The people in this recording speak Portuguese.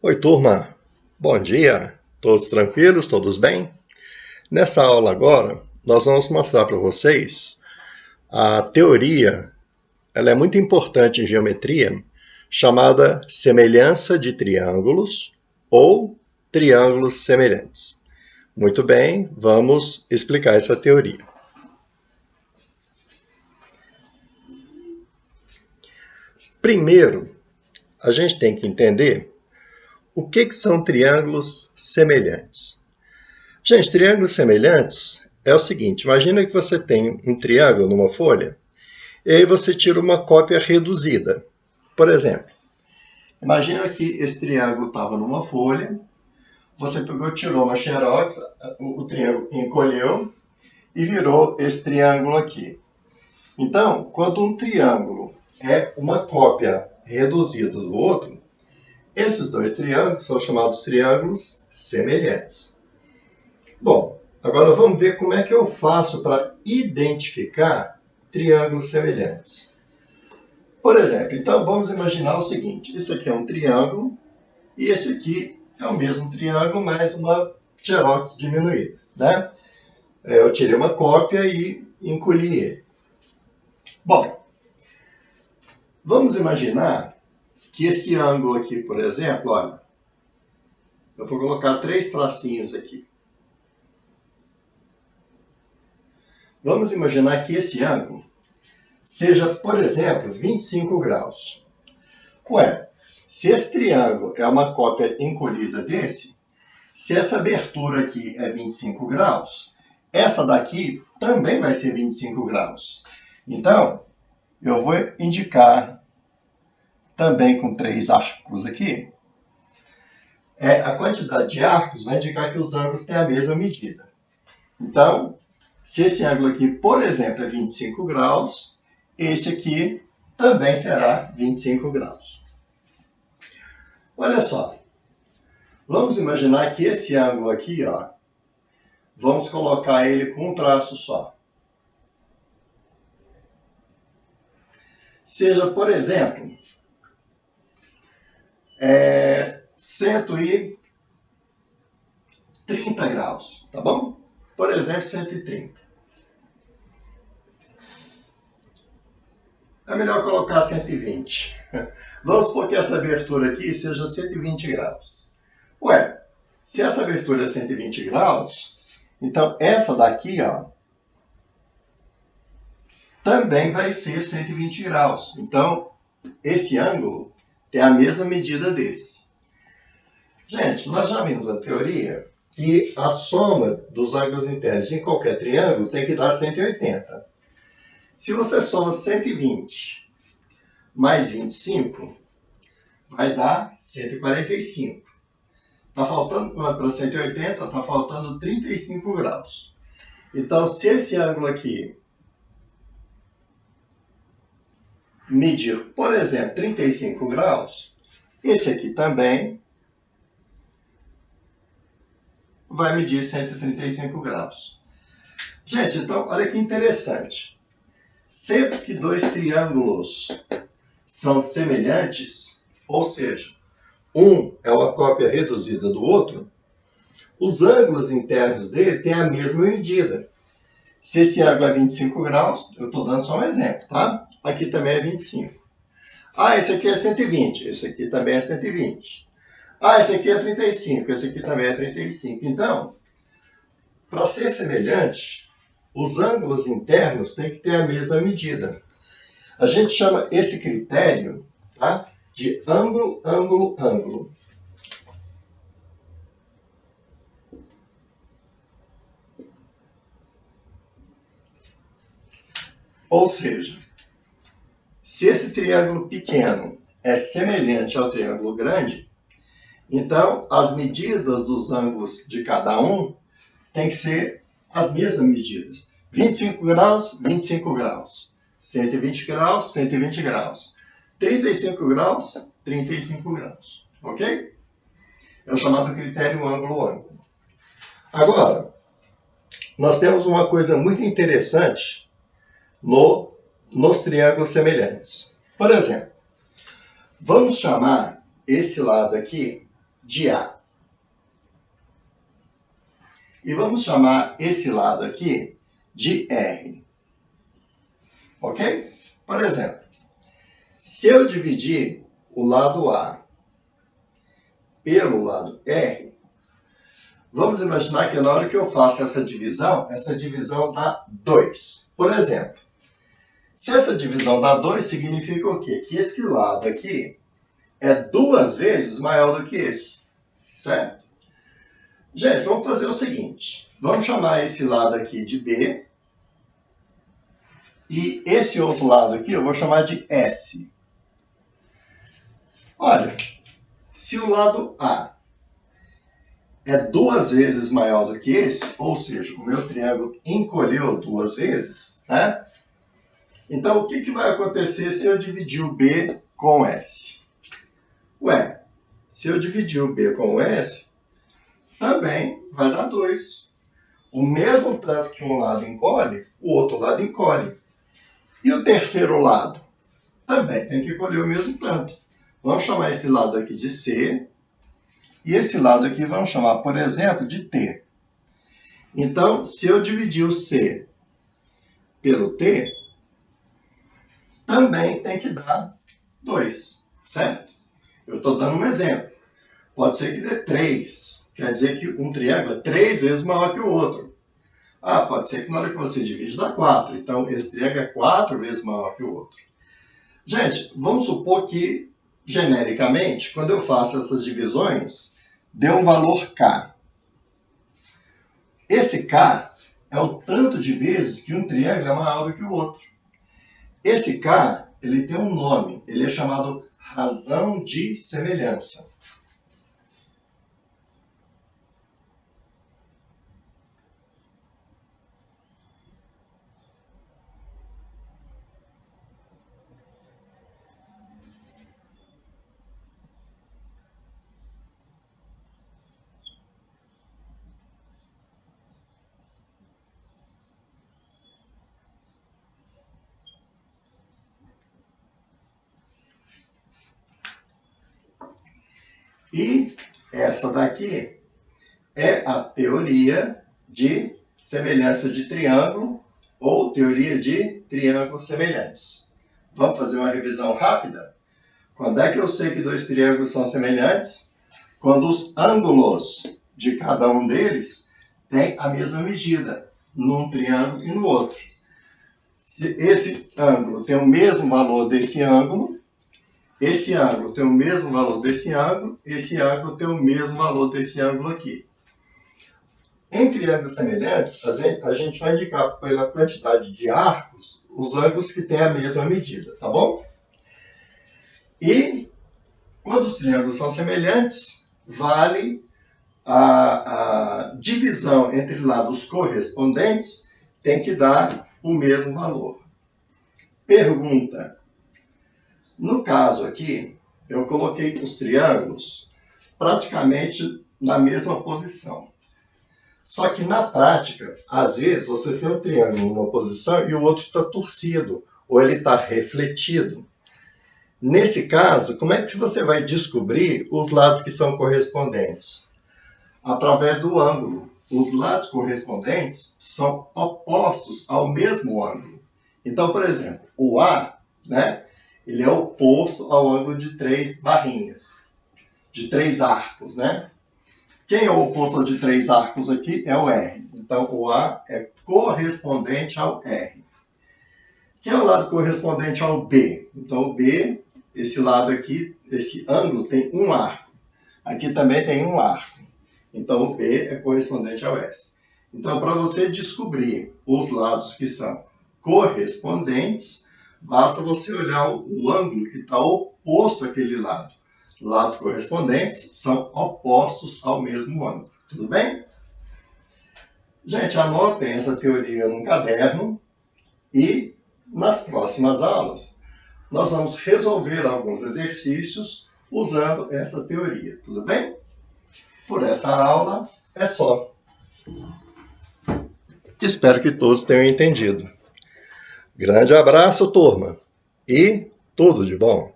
Oi, turma. Bom dia. Todos tranquilos? Todos bem? Nessa aula agora, nós vamos mostrar para vocês a teoria, ela é muito importante em geometria, chamada semelhança de triângulos ou triângulos semelhantes. Muito bem, vamos explicar essa teoria. Primeiro, a gente tem que entender o que são triângulos semelhantes. Gente, triângulos semelhantes é o seguinte, imagina que você tem um triângulo numa folha, e aí você tira uma cópia reduzida. Por exemplo, imagina que esse triângulo estava numa folha, você pegou, tirou uma xerox, o triângulo encolheu e virou esse triângulo aqui. Então, quando um triângulo é uma cópia reduzida do outro, esses dois triângulos são chamados triângulos semelhantes. Bom, agora vamos ver como é que eu faço para identificar triângulos semelhantes. Por exemplo, então vamos imaginar o seguinte, esse aqui é um triângulo e esse aqui é o mesmo triângulo, mas uma xerox diminuída, né? Eu tirei uma cópia e encolhi ele. Bom, vamos imaginar que esse ângulo aqui, por exemplo, olha, eu vou colocar 3 tracinhos aqui. Vamos imaginar que esse ângulo seja, por exemplo, 25 graus. Ué, se esse triângulo é uma cópia encolhida desse, se essa abertura aqui é 25 graus, essa daqui também vai ser 25 graus. Então, eu vou indicar também com 3 arcos aqui. A quantidade de arcos vai indicar que os ângulos têm a mesma medida. Então, se esse ângulo aqui, por exemplo, é 25 graus, esse aqui também será 25 graus. Olha só, vamos imaginar que esse ângulo aqui, ó, vamos colocar ele com um traço só. Seja, por exemplo, 130 graus, tá bom? Por exemplo, 130. É melhor colocar 120. Vamos supor que essa abertura aqui seja 120 graus. Ué, se essa abertura é 120 graus, então essa daqui, ó, também vai ser 120 graus. Então, esse ângulo tem a mesma medida desse. Gente, nós já vimos a teoria que a soma dos ângulos internos em qualquer triângulo tem que dar 180. Se você soma 120 mais 25, vai dar 145. Está faltando quanto para 180? Está faltando 35 graus. Então, se esse ângulo aqui medir, por exemplo, 35 graus, esse aqui também vai medir 135 graus. Gente, então, olha que interessante. Sempre que dois triângulos são semelhantes, ou seja, um é uma cópia reduzida do outro, os ângulos internos dele têm a mesma medida. Se esse ângulo é 25 graus, eu estou dando só um exemplo, tá? Aqui também é 25. Ah, esse aqui é 120, esse aqui também é 120. Ah, esse aqui é 35, esse aqui também é 35. Então, para ser semelhante, os ângulos internos têm que ter a mesma medida. A gente chama esse critério, tá, de ângulo, ângulo, ângulo. Ou seja, se esse triângulo pequeno é semelhante ao triângulo grande, então as medidas dos ângulos de cada um têm que ser as mesmas medidas. 25 graus, 25 graus. 120 graus, 120 graus. 35 graus, 35 graus. Ok? É o chamado critério ângulo-ângulo. Agora, nós temos uma coisa muito interessante nos triângulos semelhantes. Por exemplo, vamos chamar esse lado aqui de A. E vamos chamar esse lado aqui de R. Ok? Por exemplo, se eu dividir o lado A pelo lado R, vamos imaginar que na hora que eu faço essa divisão dá 2. Por exemplo, se essa divisão dá 2, significa o quê? Que esse lado aqui é 2 vezes maior do que esse, certo? Gente, vamos fazer o seguinte. Vamos chamar esse lado aqui de B. E esse outro lado aqui eu vou chamar de S. Olha, se o lado A é 2 vezes maior do que esse, ou seja, o meu triângulo encolheu 2 vezes, né? Então, o que vai acontecer se eu dividir o B com o S? Ué, se eu dividir o B com o S, também vai dar 2. O mesmo tanto que um lado encolhe, o outro lado encolhe. E o terceiro lado? Também tem que encolher o mesmo tanto. Vamos chamar esse lado aqui de C. E esse lado aqui vamos chamar, por exemplo, de T. Então, se eu dividir o C pelo T, também tem que dar 2, certo? Eu estou dando um exemplo. Pode ser que dê 3. Quer dizer que um triângulo é 3 vezes maior que o outro. Ah, pode ser que na hora que você divide dá 4. Então, esse triângulo é 4 vezes maior que o outro. Gente, vamos supor que, genericamente, quando eu faço essas divisões, dê um valor K. Esse K é o tanto de vezes que um triângulo é maior do que o outro. Esse K, ele tem um nome. Ele é chamado razão de semelhança. E essa daqui é a teoria de semelhança de triângulo ou teoria de triângulos semelhantes. Vamos fazer uma revisão rápida? Quando é que eu sei que dois triângulos são semelhantes? Quando os ângulos de cada um deles têm a mesma medida, num triângulo e no outro. Se esse ângulo tem o mesmo valor desse ângulo, esse ângulo tem o mesmo valor desse ângulo, esse ângulo tem o mesmo valor desse ângulo aqui. Em triângulos semelhantes, a gente vai indicar pela quantidade de arcos os ângulos que têm a mesma medida, tá bom? E quando os triângulos são semelhantes, vale a divisão entre lados correspondentes tem que dar o mesmo valor. Pergunta. No caso aqui, eu coloquei os triângulos praticamente na mesma posição. Só que na prática, às vezes, você tem um triângulo em uma posição e o outro está torcido, ou ele está refletido. Nesse caso, como é que você vai descobrir os lados que são correspondentes? Através do ângulo. Os lados correspondentes são opostos ao mesmo ângulo. Então, por exemplo, o A, né, ele é oposto ao ângulo de 3 barrinhas, de 3 arcos, né? Quem é o oposto ao de 3 arcos aqui é o R. Então, o A é correspondente ao R. Quem é o lado correspondente ao B? Então, o B, esse lado aqui, esse ângulo tem um arco. Aqui também tem um arco. Então, o B é correspondente ao S. Então, para você descobrir os lados que são correspondentes, basta você olhar o ângulo que está oposto àquele lado. Lados correspondentes são opostos ao mesmo ângulo. Tudo bem? Gente, anotem essa teoria num caderno e nas próximas aulas nós vamos resolver alguns exercícios usando essa teoria. Tudo bem? Por essa aula é só. Espero que todos tenham entendido. Grande abraço, turma, e tudo de bom!